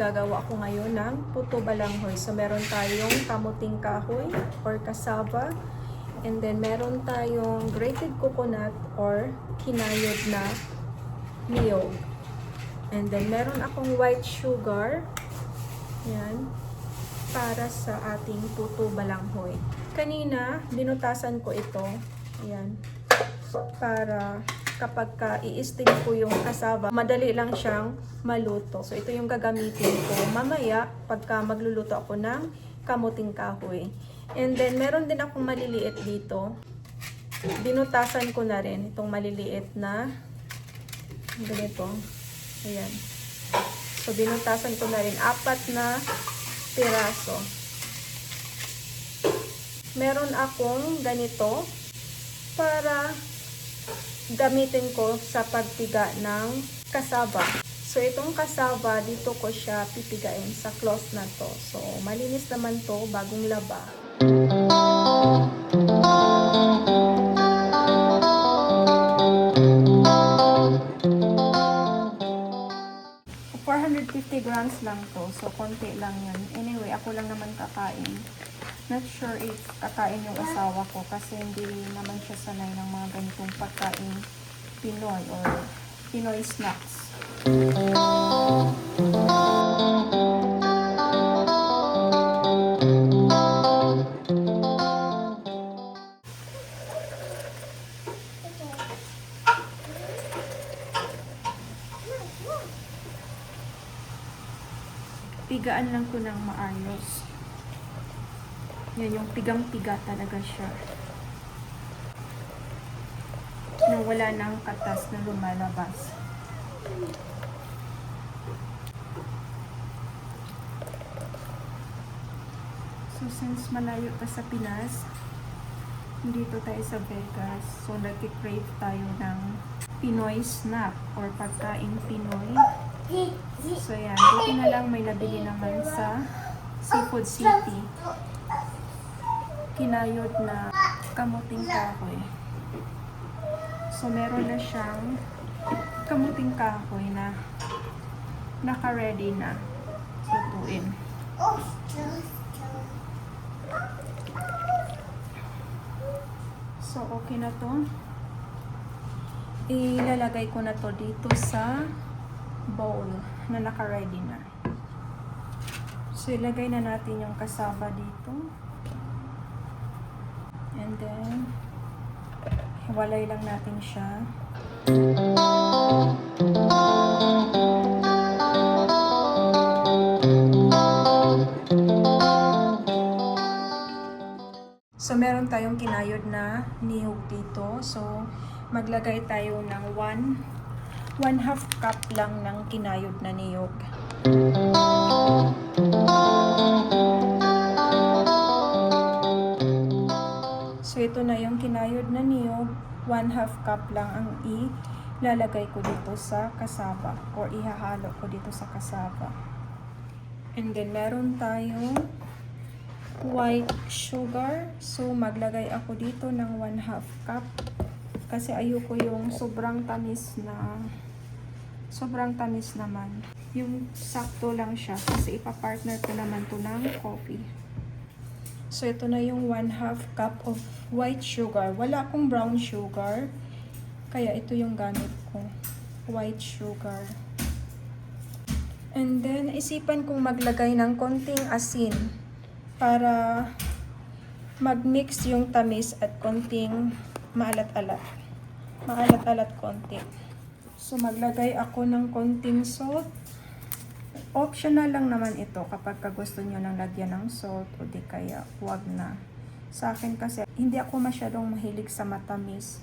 Gagawa ko ngayon ng puto balanghoy. So, meron tayong kamuting kahoy or cassava. And then, meron tayong grated coconut or kinayod na niyog. And then, meron akong white sugar. Yan. Para sa ating puto balanghoy. Kanina, binutasan ko ito. Ayan. Para kapag i-steam ko yung cassava, madali lang siyang maluto. So, ito yung gagamitin ko mamaya pagka magluluto ako ng kamuting kahoy. And then, meron din akong maliliit dito. Binutasan ko na rin itong maliliit na ganito. Ayan. So, binutasan ko na rin 4 na piraso. Meron akong ganito para gamitin ko sa pagpiga ng cassava. So, itong cassava, dito ko siya pipigain sa cloth na to. So, malinis naman to, bagong laba. 450 grams lang to. So, konti lang yan. Anyway, ako lang naman kakain. Not sure if kakain yung asawa ko kasi hindi naman siya sanay ng mga ganitong pagkain Pinoy or Pinoy snacks. Pigaan lang ko ng maayos. Yan, yung pigang-piga talaga siya. Na wala nang katas na lumalabas. So, since malayo pa sa Pinas, dito tayo sa Vegas, so nagki-crave tayo ng Pinoy snack or pagkain Pinoy. So, yan. Buti na lang may nabili naman sa Seafood City. Kinayod na kamuting kahoy. So, meron na siyang kamuting kahoy na naka-ready na lutuin. So, okay na to. Ilalagay ko na to dito sa bowl na naka-ready na. So, ilagay na natin yung cassava dito. And then, hiwalay lang natin siya. So, meron tayong kinayod na niyog dito. So, maglagay tayo ng 1/2 cup lang ng kinayod na niyog. So, ito na yung kinayod na niyog. 1/2 cup lang ang ilalagay ko dito sa cassava or ihahalo ko dito sa cassava. And then, meron tayong white sugar. So, maglagay ako dito ng 1/2 cup. Kasi ayoko yung sobrang tamis naman. Yung sakto lang siya kasi ipapartner ko naman to ng coffee. So, ito na yung 1/2 cup of white sugar. Wala akong brown sugar. Kaya ito yung gamit ko. White sugar. And then, isipan kong maglagay ng konting asin para mag-mix yung tamis at konting maalat-alat. Maalat-alat konti. So, maglagay ako ng konting salt. Optional lang naman ito kapag gusto nyo nang lagyan ng salt o di kaya huwag na. Sa akin kasi, hindi ako masyadong mahilig sa matamis.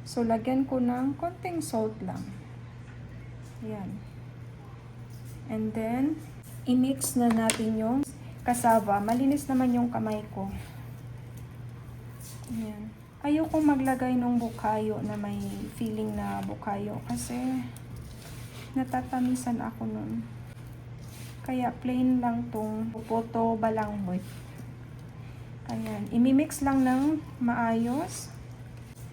So, lagyan ko ng konting salt lang. Ayan. And then, i-mix na natin yung cassava. Malinis naman yung kamay ko. Ayan. Ayoko maglagay ng bukayo na may feeling na bukayo kasi natatamisan ako nun. Kaya plain lang tong puto balanghoy. Ayan. Imimix lang ng maayos.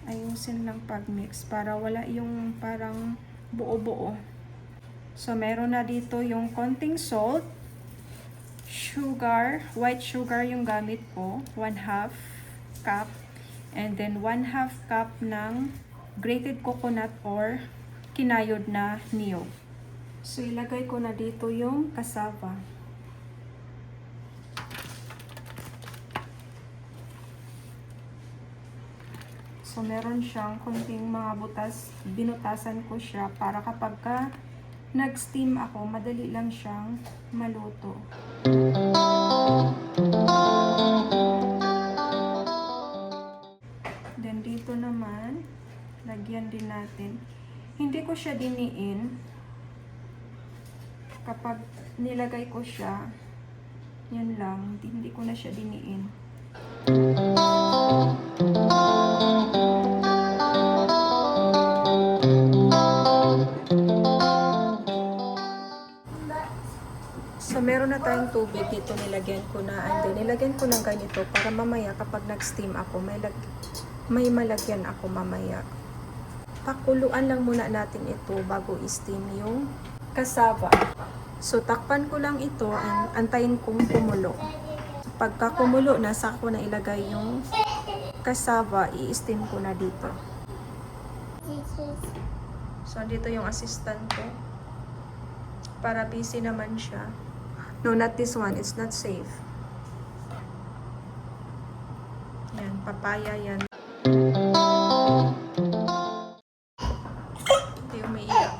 Ayusin lang pag-mix para wala yung parang buo-buo. So, meron na dito yung konting salt, sugar, white sugar yung gamit ko, 1/2 cup, and then 1/2 cup ng grated coconut or kinayod na niyog. So, ilagay ko na dito yung cassava. So, meron siyang konting mga butas. Binutasan ko siya para kapag nag-steam ako, madali lang siyang maluto. Then, dito naman, lagyan din natin. Hindi ko siya diniin. Kapag nilagay ko siya, yan lang. Hindi ko na siya diniin. So, meron na tayong tubig dito, nilagyan ko na, and then nilagyan ko ng ganito para mamaya kapag nag-steam ako, may malagyan ako mamaya. Pakuluan lang muna natin ito bago i-steam yung cassava. So, takpan ko lang ito and antayin kong kumulo. Pagka kumulo na, saka ko na ilagay yung cassava, i-steam ko na dito. So, dito yung assistant ko. Para busy naman siya. No, not this one. It's not safe. Yan, papaya yan. Ito yung may iyak.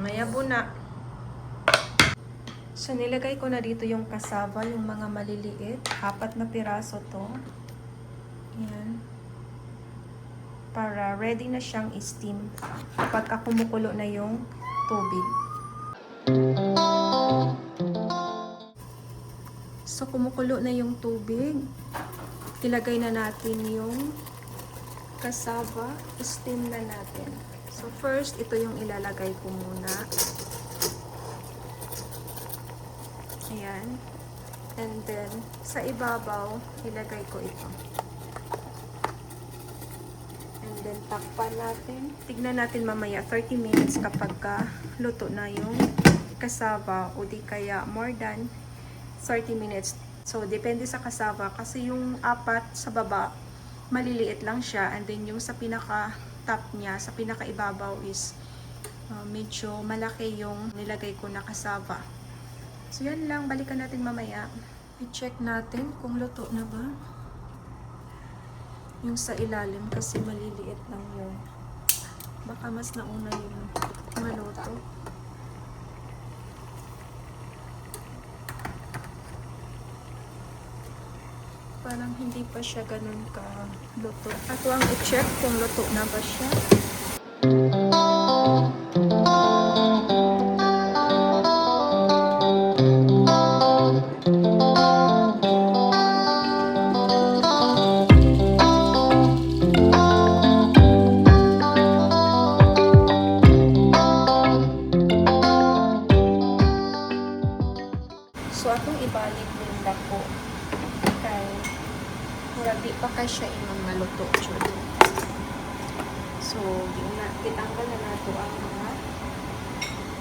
Mayabo na. So, nilagay ko na dito yung cassava, yung mga maliliit. 4 na piraso to. Yan. Para ready na siyang i-steam pagka kumukulo na yung tubig. So, kumukulo na yung tubig. Ilagay na natin yung cassava. I-steam na natin. So, first, ito yung ilalagay ko muna. Ayan. And then, sa ibabaw, ilagay ko ito. And then, takpan natin. Tignan natin mamaya, 30 minutes kapag luto na yung cassava o di kaya more than 30 minutes. So, depende sa cassava kasi yung 4 sa baba, maliliit lang siya. And then, yung sa pinaka-top niya, sa pinaka-ibabaw is medyo malaki yung nilagay ko na cassava. So, yan lang. Balikan natin mamaya. I-check natin kung luto na ba. Yung sa ilalim kasi maliliit lang yun. Baka mas nauna yung maluto. Parang hindi pa siya ganun ka luto. Ako ang i-check kung luto na ba siya. So, akong ibalik yung dako. Kaya, di pa ka siya imang maluto. So, ditanggal na nato ang mga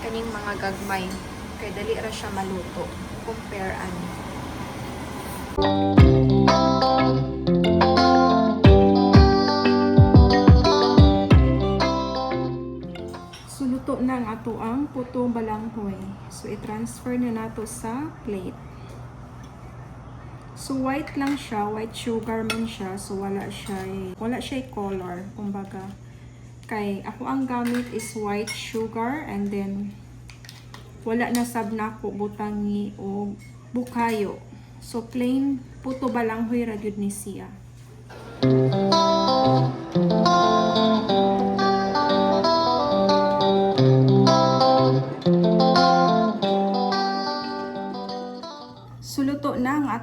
kaning mga gagmay. Kaya dali ra siya maluto. Compare ano. So, luto na ang ato ang puto balanghoy. So, i-transfer na nato sa plate. So, white lang siya. White sugar man siya. So, wala siya color. Kumbaga, kay ako ang gamit is white sugar and then wala na sab na ko butangi o bukayo. So, plain puto balanghoy ra gyud ni siya.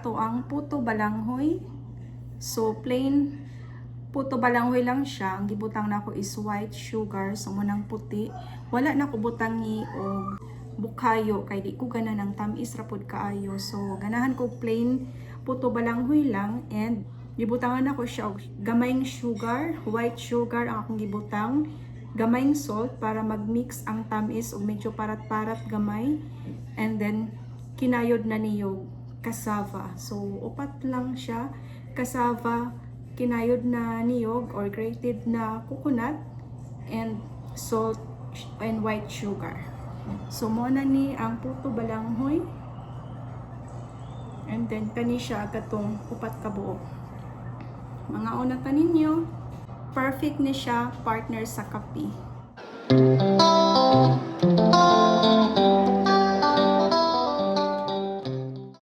ato ang puto balanghoy. So plain puto balanghoy lang siya. Ang gibutang nako is white sugar, so munang puti. Wala na ko butangi og bukayo kay di ko gana ng tamis ra pud kaayo. So ganahan ko plain puto balanghoy lang, and gibutangan ako siya og gamayng sugar, white sugar ang akong gibutang, gamayng salt para mag-mix ang tamis og medyo parat-parat gamay, and then kinayod na niyo cassava. So upat lang siya, cassava, kinayod na niyog or grated na coconut, and salt and white sugar. So mo na ni ang puto balanghoy, and then kani siya katong upat ka buok. Mga una ta ninyo, perfect ni siya partner sa kape.